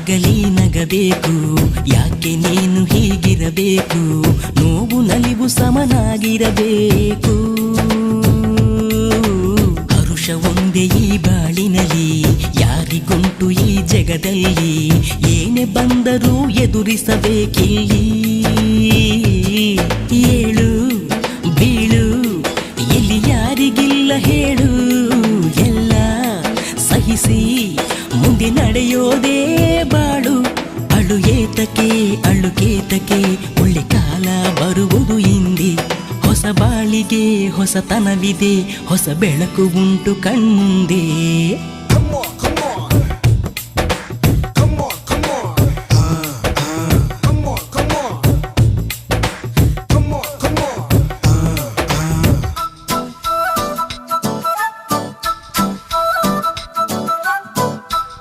ಆಗಲಿ ನಗಬೇಕು, ಯಾಕೆ ನೀನು ಹೀಗಿರಬೇಕು, ನೋವು ನಲಿವು ಸಮನಾಗಿರಬೇಕು. ಹರುಷ ಒಂದೇ ಈ ಬಾಳಿನಲ್ಲಿ, ಯಾರಿಗುಂಟು ಈ ಜಗದಲ್ಲಿ, ಏನೇ ಬಂದರೂ ಎದುರಿಸಬೇಕಿಲ್ಲಿ. ಏಳು ಬೀಳು ಇಲ್ಲಿ ಯಾರಿಗಿಲ್ಲ ಹೇಳು, ಎಲ್ಲ ಸಹಿಸಿ ಮುಂದೆ ನಡೆಯೋದೇ ಬಾಳು. ಅಳು ಏತಕ್ಕೆ ಅಳು ಕೇತಕ್ಕೆ, ಒಳ್ಳೆ ಕಾಲ ಬರುವುದು ಹಿಂದೆ. ಹೊಸ ಬಾಳಿಗೆ ಹೊಸತನವಿದೆ, ಹೊಸ ಬೆಳಕು ಉಂಟು ಕಣ್ಮುಂದೆ.